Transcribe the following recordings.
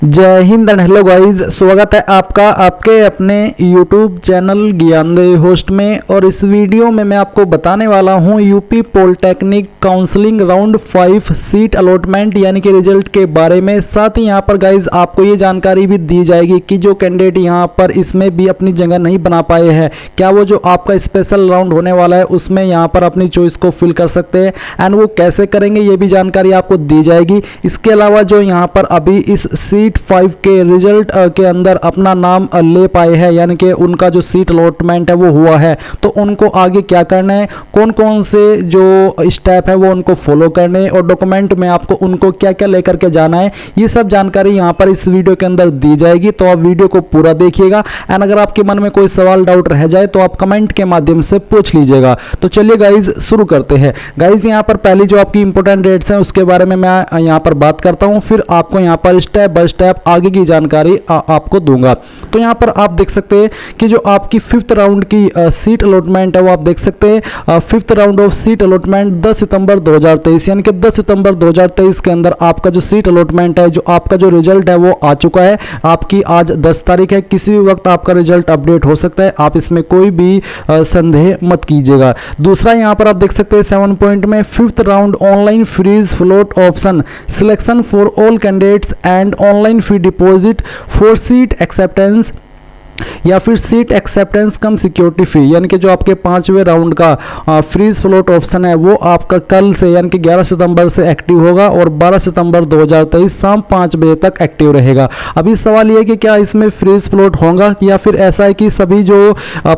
जय Hind and hello guys, स्वागत है आपका आपके अपने YouTube चैनल ज्ञानदेव होस्ट में। और इस वीडियो में मैं आपको बताने वाला हूं UP polytechnic counselling round 5 seat allotment यानी कि रिजल्ट के बारे में। साथ ही यहां पर गाइस आपको ये जानकारी भी दी जाएगी कि जो कैंडिडेट यहां पर इसमें भी अपनी जगह नहीं बना पाए हैं, क्या वो जो आपका स्पेशल राउंड होने वाला है उसमें यहाँ पर अपनी चॉइस को फिल कर सकते हैं एंड वो कैसे करेंगे ये भी जानकारी आपको दी जाएगी। इसके अलावा जो यहाँ पर अभी इस सीट 5 के रिजल्ट के अंदर अपना नाम ले पाए हैं यानी कि उनका जो सीट अलॉटमेंट है वो हुआ है, तो उनको आगे क्या करना है, कौन कौन से जो स्टेप है वो उनको फॉलो करने हैं और डॉक्यूमेंट में आपको उनको क्या क्या लेकर के जाना है, ये सब जानकारी यहाँ पर इस वीडियो के अंदर दी जाएगी। तो आप वीडियो को पूरा देखिएगा एंड अगर आपके मन में कोई सवाल डाउट रह जाए तो आप कमेंट के माध्यम से पूछ लीजिएगा। तो चलिए गाइज शुरू करते हैं। गाइज यहाँ पर पहली जो आपकी इंपॉर्टेंट डेट्स हैं उसके बारे में मैं यहाँ पर बात करता हूँ, फिर आपको यहाँ पर स्टेप बाय स्टेप आगे की जानकारी आपको दूंगा। तो यहाँ पर आप देख सकते हैं कि जो आपकी 5th राउंड की सीट अलॉटमेंट है वो आप देख सकते हैं 5th round of seat allotment 10 सितंबर 2023 यानी कि 10 सितंबर 2023 के अंदर आपका जो सीट अलॉटमेंट है, जो आपका जो रिजल्ट है वो आ चुका है। आपकी आज 10 तारीख है, किसी भी वक्त आपका रिजल्ट अपडेट हो सकता है, आप इसमें कोई भी संदेह मत कीजिएगा। दूसरा यहाँ पर आप देख सकते हैं 7 पॉइंट में 5th round online freeze float option selection for all candidates and online fee deposit for seat acceptance या फिर seat acceptance cum security fee यानी कि जो आपके 5वें राउंड का फ्रीज फ्लोट ऑप्शन है वो आपका कल से यानी कि 11 सितंबर से एक्टिव होगा और 12 सितंबर 2023 शाम 5 बजे तक एक्टिव रहेगा। अभी सवाल ये कि क्या इसमें फ्रीज फ्लोट होगा या फिर ऐसा है कि सभी जो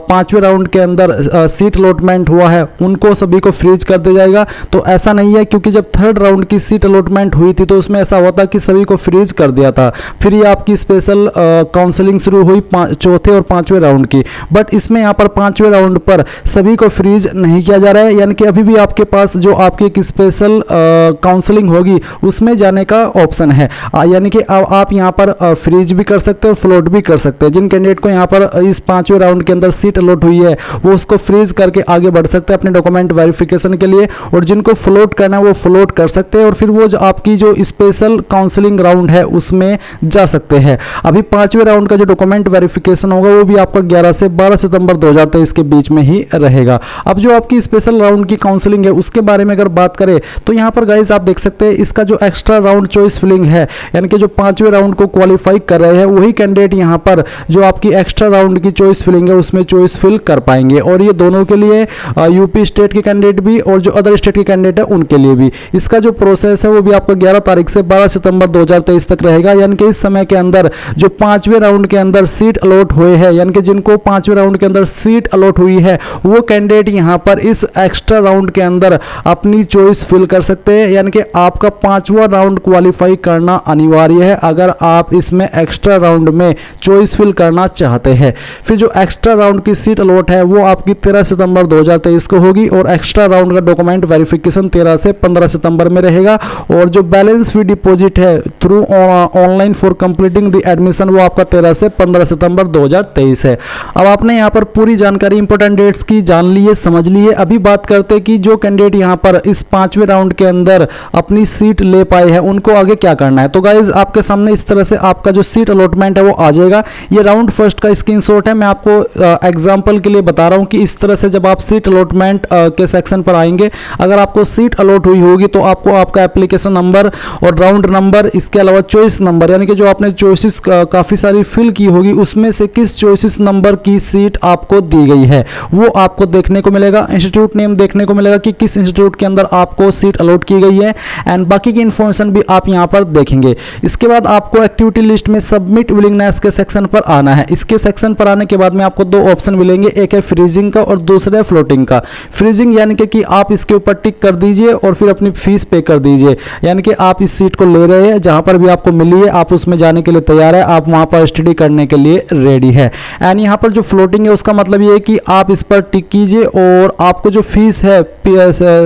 5वें राउंड के अंदर सीट अलॉटमेंट हुआ है उनको सभी को फ्रीज कर दिया जाएगा। तो ऐसा नहीं है, क्योंकि जब 3rd राउंड की सीट अलॉटमेंट हुई थी तो उसमें ऐसा हुआ था कि सभी को फ्रीज कर दिया था, फिर ये आपकी स्पेशल काउंसलिंग शुरू हुई 4थे और 5वें राउंड की। बट इसमें यहाँ पर 5वें राउंड पर सभी को फ्रीज नहीं किया जा रहा है, यानी कि अभी भी आपके पास जो आपकी एक स्पेशल काउंसलिंग होगी उसमें जाने का ऑप्शन है। यानी कि आप यहाँ पर फ्रीज भी कर सकते हैं और फ्लोट भी कर सकते हैं। जिन कैंडिडेट को यहाँ पर इस 5वें राउंड के अंदर सीट अलॉट हुई है वो उसको फ्रीज करके आगे बढ़ सकते हैं अपने डॉक्यूमेंट वेरिफिकेशन के लिए, और जिनको फ्लोट करना है वो फ्लोट कर सकते हैं और फिर वो जो आपकी जो स्पेशल काउंसलिंग राउंड है उसमें जा सकते हैं। अभी 5वें राउंड का जो डॉक्यूमेंट वेरिफिकेशन होगा वो भी आपका 11 से 12 सितंबर 2023 के बीच में ही रहेगा। अब जो आपकी स्पेशल राउंड की काउंसलिंग है उसके बारे में अगर बात करें तो यहाँ पर गाइस आप देख सकते हैं इसका जो एक्स्ट्रा राउंड चॉइस फिलिंग है यानी कि जो 5वें राउंड को क्वालिफाई कर रहे हैं वही कैंडिडेट यहाँ पर जो आपकी एक्स्ट्रा राउंड की चॉइस फिलिंग है उसमें चॉइस फिल कर पाएंगे, और ये दोनों के लिए यूपी स्टेट के कैंडिडेट भी और जो अदर स्टेट के कैंडिडेट है उनके लिए भी। इसका जो प्रोसेस है वो भी आपका 11 तारीख से 12 सितंबर 2023 तक रहेगा, यानी कि इस समय के अंदर जो 5वें राउंड के अंदर सीट अलॉट हुए हैं यानी कि जिनको 5वें राउंड के अंदर सीट अलॉट हुई है वो कैंडिडेट यहां पर इस एक्स्ट्रा राउंड के अंदर अपनी चॉइस फिल कर सकते हैं। यानी कि आपका 5वां राउंड क्वालिफाई करना अनिवार्य है अगर आप इसमें एक्स्ट्रा राउंड में चॉइस फिल करना चाहते हैं। फिर जो एक्स्ट्रा राउंड की सीट अलॉट है वो आपकी 13 सितंबर 2023 को होगी और एक्स्ट्रा राउंड का डॉक्यूमेंट वेरिफिकेशन 13 से 15 सितंबर में रहेगा, और जो बैलेंस फी डिपॉजिट है through online for completing the admission वो आपका 13 से 15 सितंबर 2023 है। अब आपने यहाँ पर पूरी जानकारी इंपॉर्टेंट डेट्स की जान ली है, समझ ली है। अभी बात करते हैं कि जो कैंडिडेट यहाँ पर इस 5वें राउंड के अंदर अपनी सीट ले पाए हैं उनको आगे क्या करना है। तो गाइज आपके सामने इस तरह से आपका जो सीट अलॉटमेंट है वो आ जाएगा। ये राउंड फर्स्ट का स्क्रीनशॉट है, मैं आपको एग्जांपल के लिए बता रहा हूँ कि इस तरह से जब आप सीट अलॉटमेंट के सेक्शन पर आएंगे, अगर आपको सीट अलॉट हुई होगी तो आपको आपका एप्लीकेशन नंबर और राउंड नंबर, इसके अलावा चॉइस नंबर यानी कि जो आपने चॉइसेस काफ़ी सारी फिल की होगी उसमें से किस चॉइसेस नंबर की सीट आपको दी गई है वो आपको देखने को मिलेगा। इंस्टीट्यूट नेम देखने को मिलेगा कि किस इंस्टीट्यूट के अंदर आपको सीट अलॉट की गई है एंड बाकी की इंफॉर्मेशन भी आप यहां पर देखेंगे। इसके बाद आपको एक्टिविटी लिस्ट में सबमिट विलिंगनेस के सेक्शन पर आना है। इसके सेक्शन पर आने के बाद में आपको 2 ऑप्शन मिलेंगे, एक है फ्रीजिंग का और दूसरा है फ्लोटिंग का। फ्रीजिंग यानी कि आप इसके ऊपर टिक कर दीजिए और फिर अपनी फीस पे कर दीजिए, यानी कि आप इस सीट को ले रहे हैं, जहां पर भी आपको मिली है आप उसमें जाने के लिए तैयार है, आप वहां पर स्टडी करने के लिए रेडी आईडी है। एंड यहाँ पर जो फ्लोटिंग है उसका मतलब ये है कि आप इस पर टिक कीजिए और आपको जो फीस है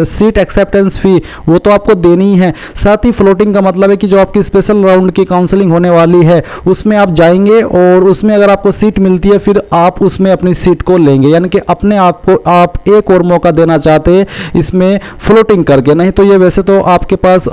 सीट एक्सेप्टेंस फी वो तो आपको देनी ही है। साथ ही फ्लोटिंग का मतलब है कि जो आपकी स्पेशल राउंड की काउंसलिंग होने वाली है उसमें आप जाएंगे और उसमें अगर आपको सीट मिलती है फिर आप उसमें अपनी सीट को लेंगे, यानी कि अपने आप को आप एक और मौका देना चाहते हैं इसमें फ्लोटिंग करके। नहीं तो ये वैसे तो आपके पास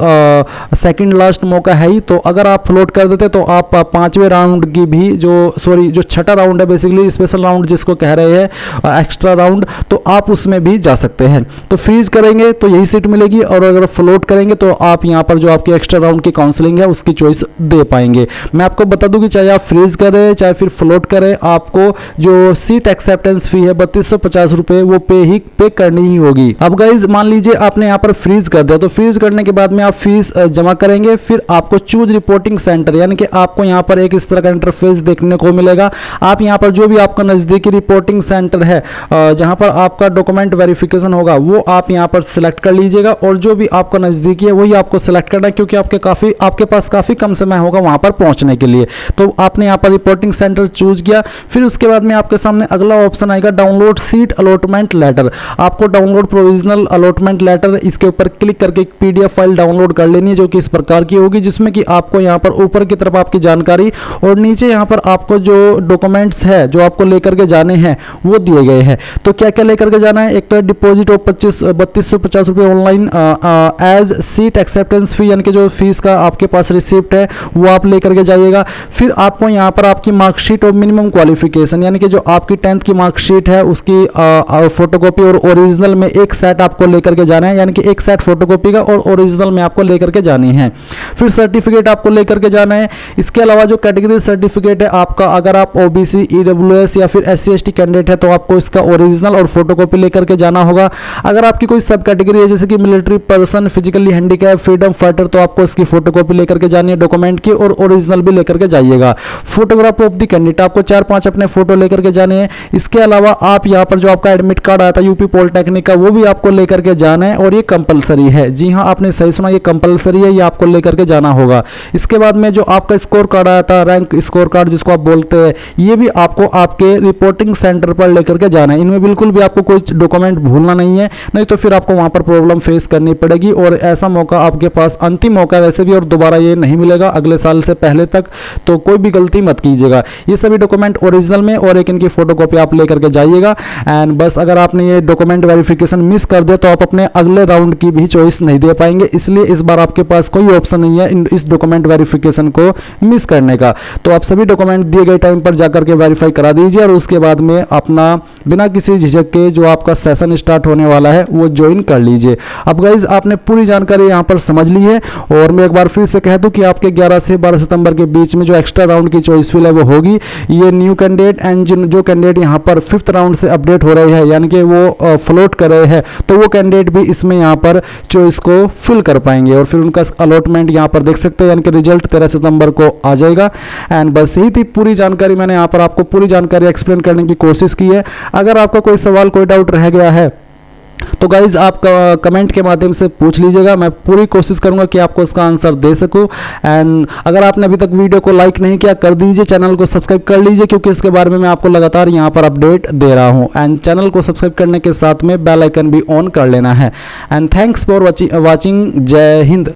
सेकंड लास्ट मौका है ही, तो अगर आप फ्लोट कर देते तो आप पांचवें राउंड की भी जो छठा राउंड है बेसिकली स्पेशल राउंड जिसको कह रहे हैं एक्स्ट्रा राउंड, तो आप उसमें भी जा सकते हैं। तो फ्रीज करेंगे तो यही सीट मिलेगी और अगर फ्लोट करेंगे तो आप यहाँ पर जो आपकी एक्स्ट्रा राउंड की काउंसलिंग है उसकी चॉइस दे पाएंगे। मैं आपको बता दूं कि चाहे आप फ्रीज करें चाहे फिर फ्लोट करें, आपको जो सीट एक्सेप्टेंस फी है 3250 रुपये वो पे करनी ही होगी। अब गाइज मान लीजिए आपने यहाँ पर फ्रीज कर दिया, तो फ्रीज करने के बाद में आप फीस जमा करेंगे, फिर आपको चूज रिपोर्टिंग सेंटर, यानी कि आपको यहाँ पर एक इस तरह का इंटरफेस देखने को मिलेगा। आप यहाँ पर जो भी आपका नज़दीकी रिपोर्टिंग सेंटर है जहाँ पर आपका डॉक्यूमेंट वेरिफिकेशन होगा वो आप यहाँ पर सिलेक्ट कर लीजिएगा और जो भी आपका नज़दीकी है वही आपको सिलेक्ट करना है, क्योंकि आपके पास काफ़ी कम समय होगा वहाँ पर पहुँचने के लिए। तो आपने यहाँ पर रिपोर्टिंग सेंटर चूज किया, फिर उसके बाद में आपके सामने अगला ऑप्शन आएगा डाउनलोड सीट अलॉटमेंट लेटर। आपको डाउनलोड प्रोविजनल अलॉटमेंट लेटर, इसके ऊपर क्लिक करके एक पीडीएफ फाइल डाउनलोड कर लेनी है जो कि इस प्रकार की होगी, जिसमें कि आपको यहाँ पर ऊपर की तरफ आपकी जानकारी और नीचे यहाँ पर आपको जो डॉक्यूमेंट्स है जो आपको लेकर के जाने हैं वो दिए गए हैं। तो क्या क्या लेकर के जाना है, एक तो डिपॉजिट ऑफ 3250 रुपये ऑनलाइन एज सीट एक्सेप्टेंस फी, यानी कि जो फीस का आपके पास रिसिप्ट है वो आप लेकर के जाइएगा। फिर आपको यहाँ पर आपकी मार्कशीट और मिनिमम क्वालिफिकेशन, यानी कि जो आपकी 10th की मार्कशीट है उसकी फोटोकॉपी और ओरिजिनल में एक सेट आपको लेकर के जाना है, यानी कि एक सेट फोटोकॉपी का और ओरिजिनल में आपको लेकर के जानी है। फिर सर्टिफिकेट आपको लेकर के जाना है। इसके अलावा जो कैटेगरी सर्टिफिकेट है आपका, अगर आप ओबीसी, ईडब्ल्यूएस या फिर एससी एसटी कैंडिडेट है तो आपको इसका ओरिजिनल और फोटोकॉपी लेकर के जाना होगा। अगर आपकी कोई सब कैटेगरी है जैसे कि military person, physically handicap, freedom fighter, तो आपको इसकी फोटोकॉपी लेकर के जानी है डॉक्यूमेंट की और ओरिजिनल भी लेकर के जाइएगा। फोटोग्राफ ऑफ द कैंडिडेट, आपको 4-5 अपने फोटो लेकर के जाने हैं। इसके अलावा आप यहाँ पर जो आपका एडमिट कार्ड आया था यूपी पॉलिटेक्निक का वो भी आपको लेकर के जाना है और ये कंपलसरी है। जी हाँ, आपने सही सुना, ये कंपलसरी है, ये आपको लेकर के जाना होगा। इसके बाद में जो आपका स्कोर कार्ड आया था, रैंक स्कोर कार्ड जिसको आप बोलते हैं, ये भी आपको आपके रिपोर्टिंग सेंटर पर लेकर के जाना है। इनमें बिल्कुल भी आपको कोई डॉक्यूमेंट भूलना नहीं है, नहीं तो फिर आपको वहाँ पर प्रॉब्लम फेस करनी पड़ेगी और ऐसा मौका आपके पास अंतिम मौका वैसे भी और दोबारा ये नहीं मिलेगा अगले साल से पहले तक, तो कोई भी गलती मत कीजिएगा। ये सभी डॉक्यूमेंट ओरिजिनल में और एक इनकी फोटोकॉपी आप लेकर के जाइएगा। एंड बस अगर आपने ये डॉक्यूमेंट वेरिफिकेशन मिस कर दिया तो आप अपने अगले राउंड की भी चॉइस नहीं दे पाएंगे, इसलिए इस बार आपके पास कोई ऑप्शन नहीं है इस डॉक्यूमेंट वेरिफिकेशन को मिस करने का। तो आप सभी डॉक्यूमेंट दिए गए टाइम पर जाकर के वेरीफाई करा दीजिए और उसके बाद में अपना बिना किसी झिझक के जो आपका सेशन स्टार्ट होने वाला है वो ज्वाइन कर लीजिए। अब गाइज आपने पूरी जानकारी यहाँ पर समझ ली है और मैं एक बार फिर से कह दूं कि आपके 11 से 12 सितंबर के बीच में जो एक्स्ट्रा राउंड की चॉइस फिल है वो होगी। ये न्यू कैंडिडेट एंड जो कैंडिडेट यहाँ पर 5th राउंड से अपडेट हो रहे हैं, यानी कि वो फ्लोट कर रहे हैं, तो वो कैंडिडेट भी इसमें यहाँ पर चॉइस को फिल कर पाएंगे और फिर उनका अलॉटमेंट यहाँ पर देख सकते हैं, यानी कि रिजल्ट 13 सितंबर को आ जाएगा। एंड बस यही थी पूरी जानकारी, मैंने यहाँ पर आपको पूरी जानकारी एक्सप्लेन करने की कोशिश की है। अगर आपका कोई सवाल कोई डाउट रह गया है तो गाइज आप कमेंट के माध्यम से पूछ लीजिएगा, मैं पूरी कोशिश करूंगा कि आपको इसका आंसर दे सकूं। एंड अगर आपने अभी तक वीडियो को लाइक नहीं किया कर दीजिए, चैनल को सब्सक्राइब कर लीजिए क्योंकि इसके बारे में मैं आपको लगातार यहां पर अपडेट दे रहा हूं। एंड चैनल को सब्सक्राइब करने के साथ में बेल आइकन भी ऑन कर लेना है। And thanks for watching. जय हिंद।